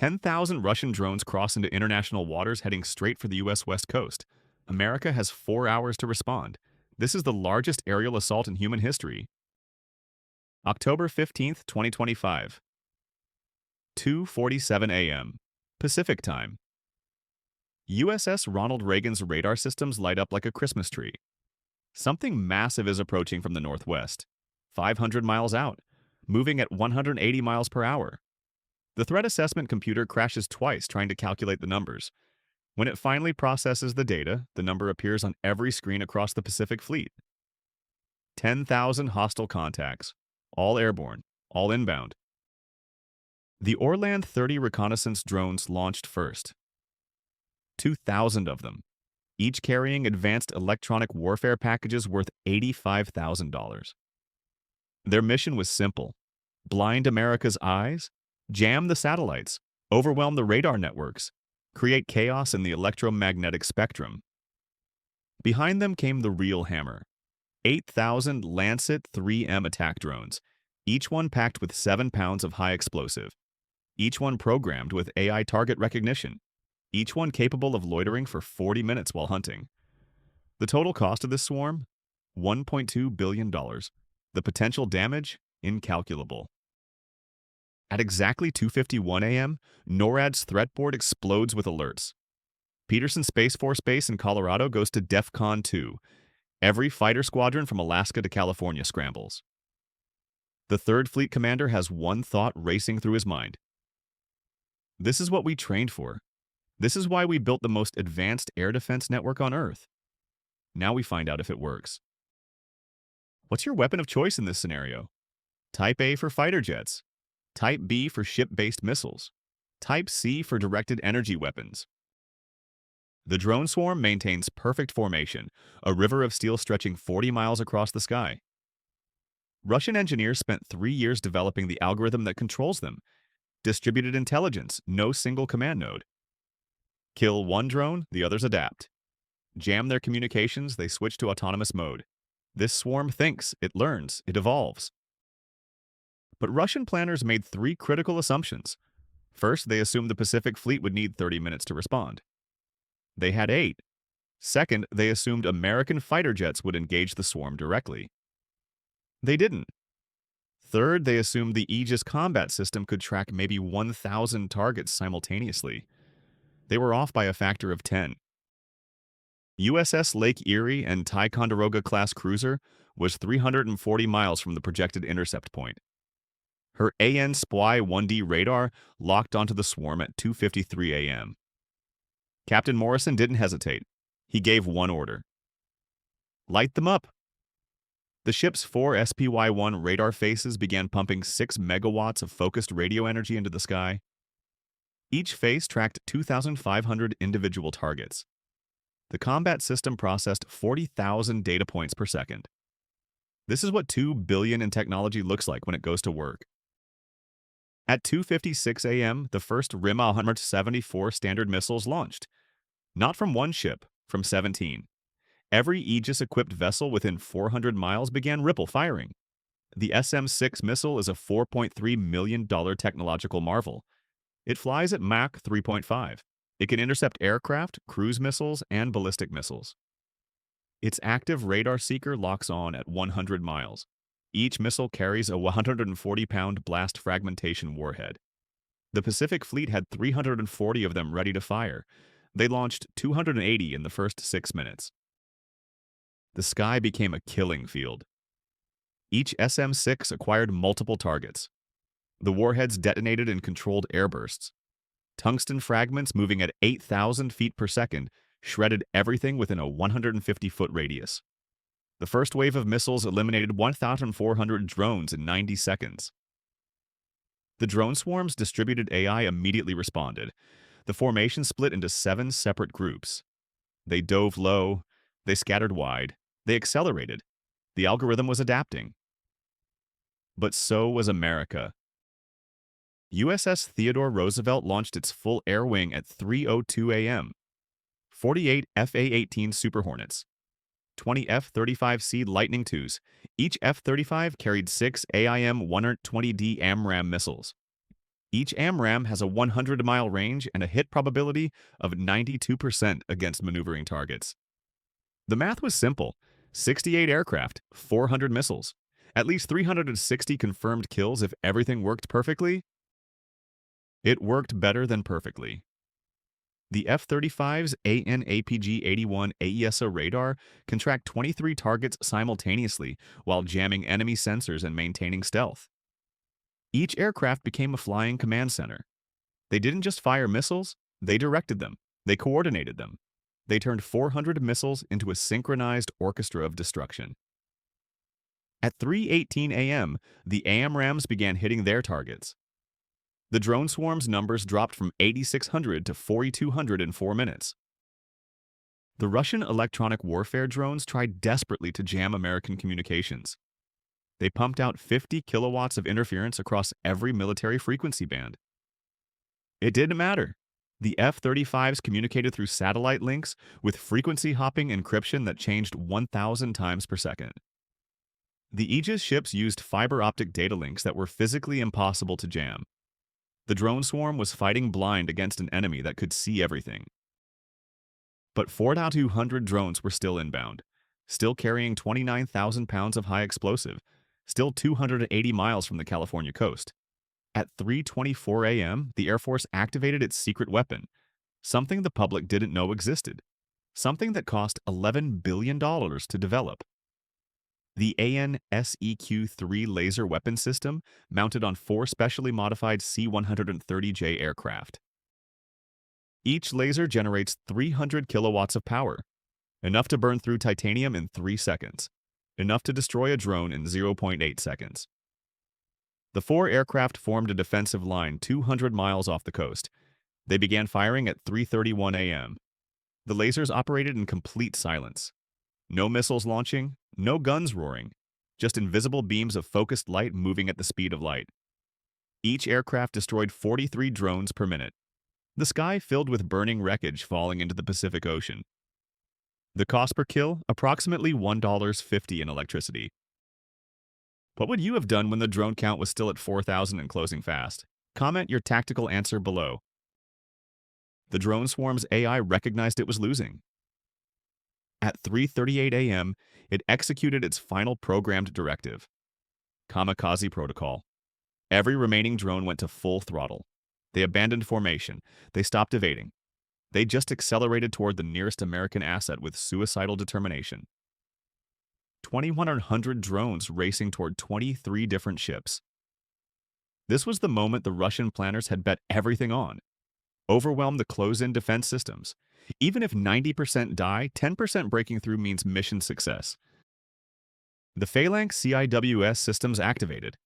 10,000 Russian drones cross into international waters heading straight for the U.S. West Coast. America has 4 hours to respond. This is the largest aerial assault in human history. October 15th, 2025, 2:47 a.m. Pacific Time. USS Ronald Reagan's radar systems light up like a Christmas tree. Something massive is approaching from the northwest, 500 miles out, moving at 180 miles per hour. The threat assessment computer crashes twice trying to calculate the numbers. When it finally processes the data, the number appears on every screen across the Pacific Fleet. 10,000 hostile contacts, all airborne, all inbound. The Orland 30 reconnaissance drones launched first. 2,000 of them, each carrying advanced electronic warfare packages worth $85,000. Their mission was simple: blind America's eyes, jam the satellites, overwhelm the radar networks, create chaos in the electromagnetic spectrum. Behind them came the real hammer: 8,000 Lancet 3M attack drones, each one packed with 7 pounds of high explosive, each one programmed with AI target recognition, each one capable of loitering for 40 minutes while hunting. The total cost of this swarm? $1.2 billion. The potential damage? Incalculable. At exactly 2:51 a.m., NORAD's threat board explodes with alerts. Peterson Space Force Base in Colorado goes to DEFCON 2. Every fighter squadron from Alaska to California scrambles. The 3rd Fleet commander has one thought racing through his mind. This is what we trained for. This is why we built the most advanced air defense network on Earth. Now we find out if it works. What's your weapon of choice in this scenario? Type A for fighter jets, Type B for ship-based missiles, Type C for directed energy weapons. The drone swarm maintains perfect formation, a river of steel stretching 40 miles across the sky. Russian engineers spent 3 years developing the algorithm that controls them. Distributed intelligence, no single command node. Kill one drone, the others adapt. Jam their communications, they switch to autonomous mode. This swarm thinks, it learns, it evolves. But Russian planners made 3 critical assumptions. First, they assumed the Pacific Fleet would need 30 minutes to respond. They had 8. Second, they assumed American fighter jets would engage the swarm directly. They didn't. Third, they assumed the Aegis combat system could track maybe 1,000 targets simultaneously. They were off by a factor of 10. USS Lake Erie and Ticonderoga-class cruiser was 340 miles from the projected intercept point. Her AN-SPY-1D radar locked onto the swarm at 2:53 a.m. Captain Morrison didn't hesitate. He gave one order: light them up. The ship's 4 SPY-1 radar faces began pumping 6 megawatts of focused radio energy into the sky. Each face tracked 2,500 individual targets. The combat system processed 40,000 data points per second. This is what $2 billion in technology looks like when it goes to work. At 2:56 a.m., the first Rima 174 Standard missiles launched. Not from one ship, from 17. Every Aegis-equipped vessel within 400 miles began ripple firing. The SM-6 missile is a $4.3 million technological marvel. It flies at Mach 3.5. It can intercept aircraft, cruise missiles, and ballistic missiles. Its active radar seeker locks on at 100 miles. Each missile carries a 140-pound blast fragmentation warhead. The Pacific Fleet had 340 of them ready to fire. They launched 280 in the first 6 minutes. The sky became a killing field. Each SM-6 acquired multiple targets. The warheads detonated in controlled airbursts. Tungsten fragments moving at 8,000 feet per second shredded everything within a 150-foot radius. The first wave of missiles eliminated 1,400 drones in 90 seconds. The drone swarm's distributed AI immediately responded. The formation split into 7 separate groups. They dove low, they scattered wide, they accelerated. The algorithm was adapting. But so was America. USS Theodore Roosevelt launched its full air wing at 3:02 a.m. 48 FA-18 Super Hornets, 20 F-35C Lightning IIs. Each F-35 carried 6 AIM-120D AMRAAM missiles. Each AMRAAM has a 100-mile range and a hit probability of 92% against maneuvering targets. The math was simple. 68 aircraft, 400 missiles. At least 360 confirmed kills if everything worked perfectly. It worked better than perfectly. The F-35's AN/APG-81 AESA radar can track 23 targets simultaneously while jamming enemy sensors and maintaining stealth. Each aircraft became a flying command center. They didn't just fire missiles, they directed them. They coordinated them. They turned 400 missiles into a synchronized orchestra of destruction. At 3:18 a.m., the AMRAAMs began hitting their targets. The drone swarm's numbers dropped from 8,600 to 4,200 in 4 minutes. The Russian electronic warfare drones tried desperately to jam American communications. They pumped out 50 kilowatts of interference across every military frequency band. It didn't matter. The F-35s communicated through satellite links with frequency-hopping encryption that changed 1,000 times per second. The Aegis ships used fiber-optic data links that were physically impossible to jam. The drone swarm was fighting blind against an enemy that could see everything. But 4,200 drones were still inbound, still carrying 29,000 pounds of high explosive, still 280 miles from the California coast. At 3:24 a.m., the Air Force activated its secret weapon, something the public didn't know existed, something that cost $11 billion to develop. The AN/SEQ-3 laser weapon system mounted on 4 specially modified C-130J aircraft. Each laser generates 300 kilowatts of power, enough to burn through titanium in 3 seconds, enough to destroy a drone in 0.8 seconds. The 4 aircraft formed a defensive line 200 miles off the coast. They began firing at 3:31 a.m. The lasers operated in complete silence. No missiles launching, no guns roaring, just invisible beams of focused light moving at the speed of light. Each aircraft destroyed 43 drones per minute. The sky filled with burning wreckage falling into the Pacific Ocean. The cost per kill, approximately $1.50 in electricity. What would you have done when the drone count was still at 4,000 and closing fast? Comment your tactical answer below. The drone swarm's AI recognized it was losing. At 3:38 a.m., it executed its final programmed directive. Kamikaze Protocol. Every remaining drone went to full throttle. They abandoned formation. They stopped evading. They just accelerated toward the nearest American asset with suicidal determination. 2,100 drones racing toward 23 different ships. This was the moment the Russian planners had bet everything on. Overwhelm the close-in defense systems. Even if 90% die, 10% breaking through means mission success. The Phalanx CIWS systems activated.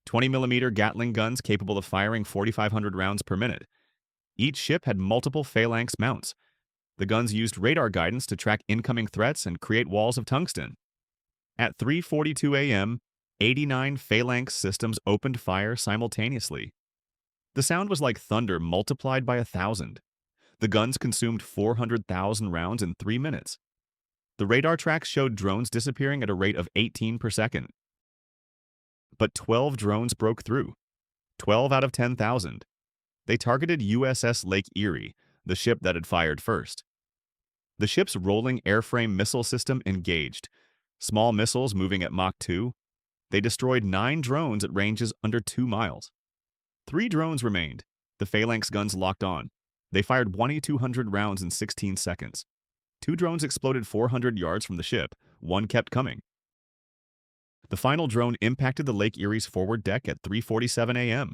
20mm Gatling guns capable of firing 4,500 rounds per minute. Each ship had multiple Phalanx mounts. The guns used radar guidance to track incoming threats and create walls of tungsten. At 3:42 a.m., 89 Phalanx systems opened fire simultaneously. The sound was like thunder multiplied by 1,000. The guns consumed 400,000 rounds in 3 minutes. The radar tracks showed drones disappearing at a rate of 18 per second. But 12 drones broke through. 12 out of 10,000. They targeted USS Lake Erie, the ship that had fired first. The ship's rolling airframe missile system engaged. Small missiles moving at Mach 2. They destroyed 9 drones at ranges under 2 miles. 3 drones remained. The Phalanx guns locked on. They fired 2,200 rounds in 16 seconds. 2 drones exploded 400 yards from the ship. 1 kept coming. The final drone impacted the Lake Erie's forward deck at 3:47 a.m.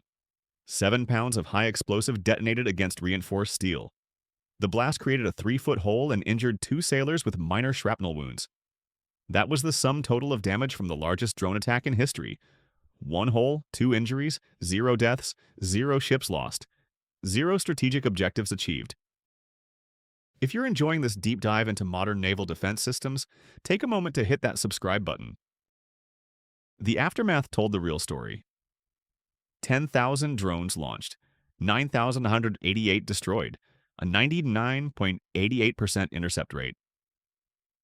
7 pounds of high explosive detonated against reinforced steel. The blast created a 3-foot hole and injured 2 sailors with minor shrapnel wounds. That was the sum total of damage from the largest drone attack in history. 1 hole, 2 injuries, 0 deaths, 0 ships lost. 0 strategic objectives achieved. If you're enjoying this deep dive into modern naval defense systems, take a moment to hit that subscribe button. The aftermath told the real story. 10,000 drones launched, 9,188 destroyed, a 99.88% intercept rate.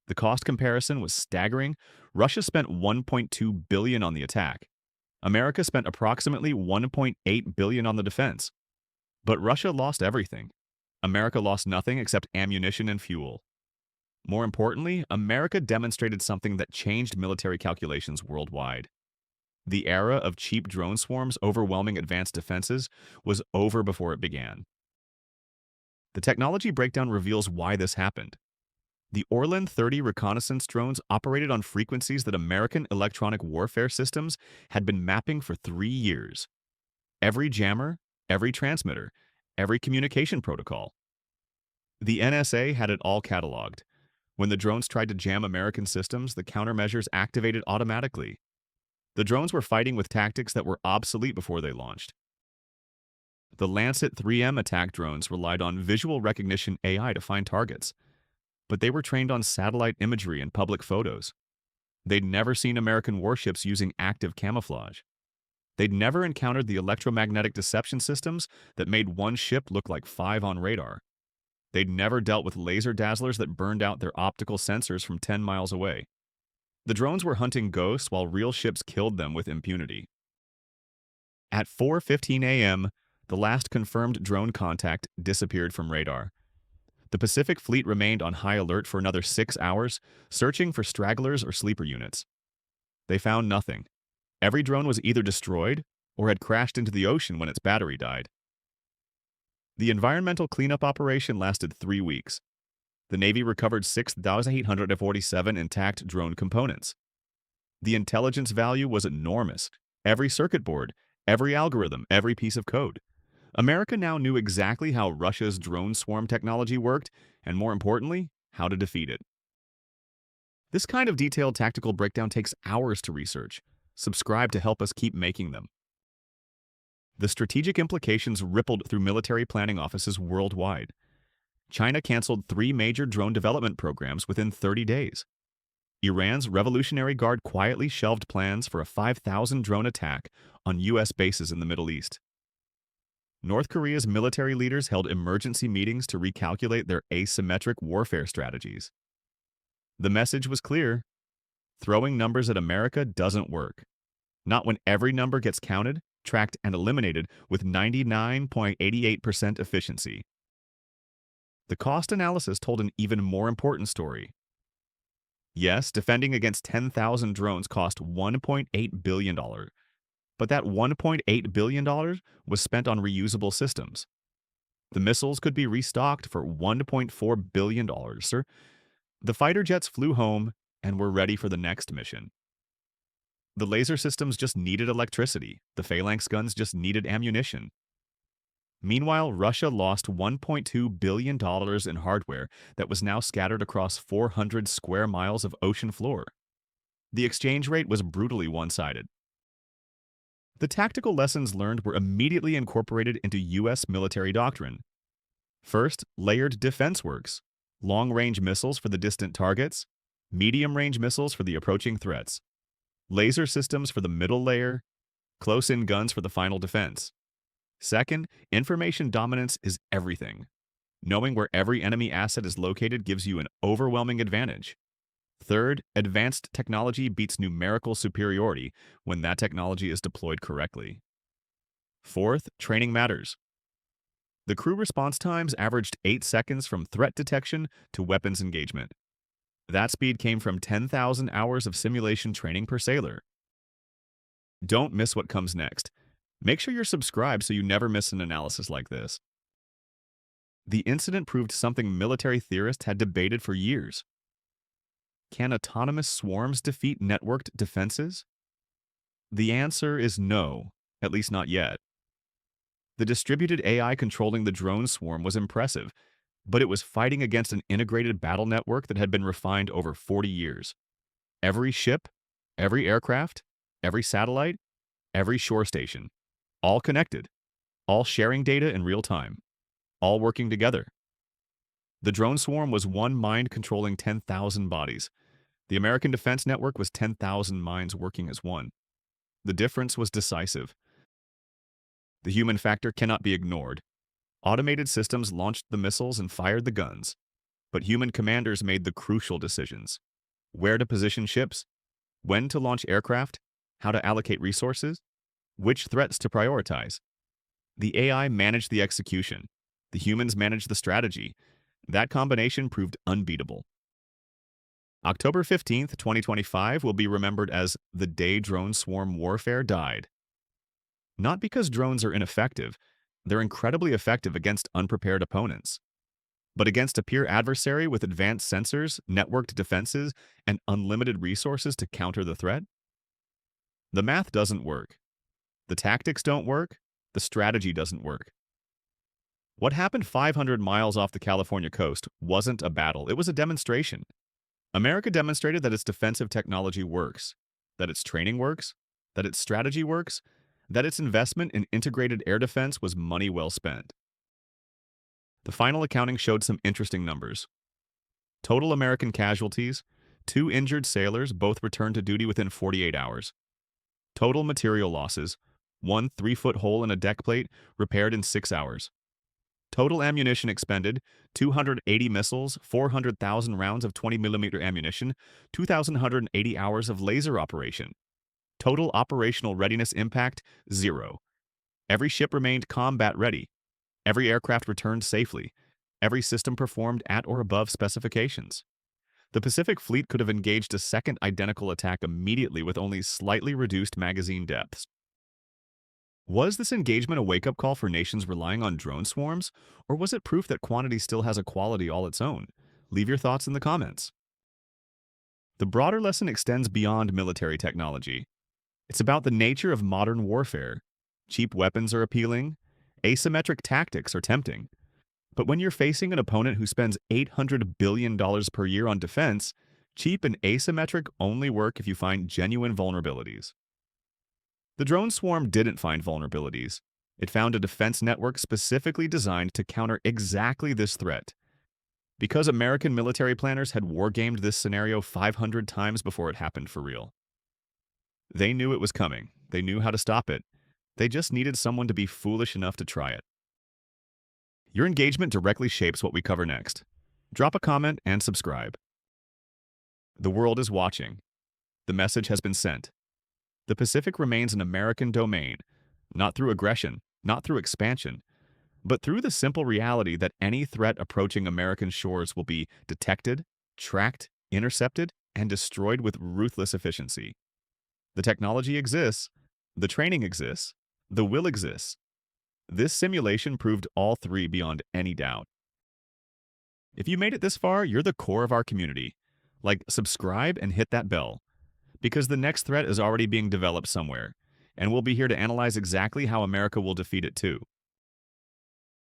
The cost comparison was staggering. Russia spent $1.2 billion on the attack. America spent approximately 1.8 billion on the defense, but Russia lost everything. America lost nothing except ammunition and fuel. More importantly, America demonstrated something that changed military calculations worldwide. The era of cheap drone swarms overwhelming advanced defenses was over before it began. The technology breakdown reveals why this happened. The Orlan 30 reconnaissance drones operated on frequencies that American electronic warfare systems had been mapping for 3 years. Every jammer, every transmitter, every communication protocol. The NSA had it all cataloged. When the drones tried to jam American systems, the countermeasures activated automatically. The drones were fighting with tactics that were obsolete before they launched. The Lancet 3M attack drones relied on visual recognition AI to find targets, but they were trained on satellite imagery and public photos. They'd never seen American warships using active camouflage. They'd never encountered the electromagnetic deception systems that made one ship look like 5 on radar. They'd never dealt with laser dazzlers that burned out their optical sensors from 10 miles away. The drones were hunting ghosts while real ships killed them with impunity. At 4:15 a.m., the last confirmed drone contact disappeared from radar. The Pacific Fleet remained on high alert for another 6 hours, searching for stragglers or sleeper units. They found nothing. Every drone was either destroyed or had crashed into the ocean when its battery died. The environmental cleanup operation lasted 3 weeks. The Navy recovered 6,847 intact drone components. The intelligence value was enormous. Every circuit board, every algorithm, every piece of code. America now knew exactly how Russia's drone swarm technology worked, and more importantly, how to defeat it. This kind of detailed tactical breakdown takes hours to research. Subscribe to help us keep making them. The strategic implications rippled through military planning offices worldwide. China canceled 3 major drone development programs within 30 days. Iran's Revolutionary Guard quietly shelved plans for a 5,000 drone attack on U.S. bases in the Middle East. North Korea's military leaders held emergency meetings to recalculate their asymmetric warfare strategies. The message was clear: throwing numbers at America doesn't work. Not when every number gets counted, tracked, and eliminated with 99.88% efficiency. The cost analysis told an even more important story. Yes, defending against 10,000 drones cost $1.8 billion, but that $1.8 billion was spent on reusable systems. The missiles could be restocked for $1.4 billion, sir. The fighter jets flew home and were ready for the next mission. The laser systems just needed electricity. The phalanx guns just needed ammunition. Meanwhile, Russia lost $1.2 billion in hardware that was now scattered across 400 square miles of ocean floor. The exchange rate was brutally one-sided. The tactical lessons learned were immediately incorporated into U.S. military doctrine. First, layered defense works: long-range missiles for the distant targets, medium-range missiles for the approaching threats, laser systems for the middle layer, close-in guns for the final defense. Second, information dominance is everything. Knowing where every enemy asset is located gives you an overwhelming advantage. Third, advanced technology beats numerical superiority when that technology is deployed correctly. Fourth, training matters. The crew response times averaged 8 seconds from threat detection to weapons engagement. That speed came from 10,000 hours of simulation training per sailor. Don't miss what comes next. Make sure you're subscribed so you never miss an analysis like this. The incident proved something military theorists had debated for years. Can autonomous swarms defeat networked defenses? The answer is no, at least not yet. The distributed AI controlling the drone swarm was impressive, but it was fighting against an integrated battle network that had been refined over 40 years. Every ship, every aircraft, every satellite, every shore station, all connected, all sharing data in real time, all working together. The drone swarm was one mind controlling 10,000 bodies. The American Defense Network was 10,000 minds working as one. The difference was decisive. The human factor cannot be ignored. Automated systems launched the missiles and fired the guns, but human commanders made the crucial decisions: where to position ships, when to launch aircraft, how to allocate resources, Which threats to prioritize? The AI managed the execution. The humans managed the strategy. That combination proved unbeatable. October 15th, 2025 will be remembered as the day drone swarm warfare died. Not because drones are ineffective, they're incredibly effective against unprepared opponents. But against a peer adversary with advanced sensors, networked defenses, and unlimited resources to counter the threat? The math doesn't work. The tactics don't work. The strategy doesn't work. What happened 500 miles off the California coast wasn't a battle, it was a demonstration. America demonstrated that its defensive technology works, that its training works, that its strategy works, that its investment in integrated air defense was money well spent. The final accounting showed some interesting numbers. Total American casualties, 2 injured sailors, both returned to duty within 48 hours. Total material losses, 1 3-foot hole in a deck plate repaired in 6 hours. Total ammunition expended, 280 missiles, 400,000 rounds of 20mm ammunition, 2,180 hours of laser operation. Total operational readiness impact, 0. Every ship remained combat ready. Every aircraft returned safely. Every system performed at or above specifications. The Pacific Fleet could have engaged a second identical attack immediately with only slightly reduced magazine depths. Was this engagement a wake-up call for nations relying on drone swarms, or was it proof that quantity still has a quality all its own? Leave your thoughts in the comments. The broader lesson extends beyond military technology. It's about the nature of modern warfare. Cheap weapons are appealing. Asymmetric tactics are tempting. But when you're facing an opponent who spends $800 billion per year on defense, cheap and asymmetric only work if you find genuine vulnerabilities. The drone swarm didn't find vulnerabilities. It found a defense network specifically designed to counter exactly this threat. Because American military planners had wargamed this scenario 500 times before it happened for real. They knew it was coming. They knew how to stop it. They just needed someone to be foolish enough to try it. Your engagement directly shapes what we cover next. Drop a comment and subscribe. The world is watching. The message has been sent. The Pacific remains an American domain, not through aggression, not through expansion, but through the simple reality that any threat approaching American shores will be detected, tracked, intercepted, and destroyed with ruthless efficiency. The technology exists, the training exists, the will exists. This simulation proved all three beyond any doubt. If you made it this far, you're the core of our community. Subscribe and hit that bell, because the next threat is already being developed somewhere, and we'll be here to analyze exactly how America will defeat it too.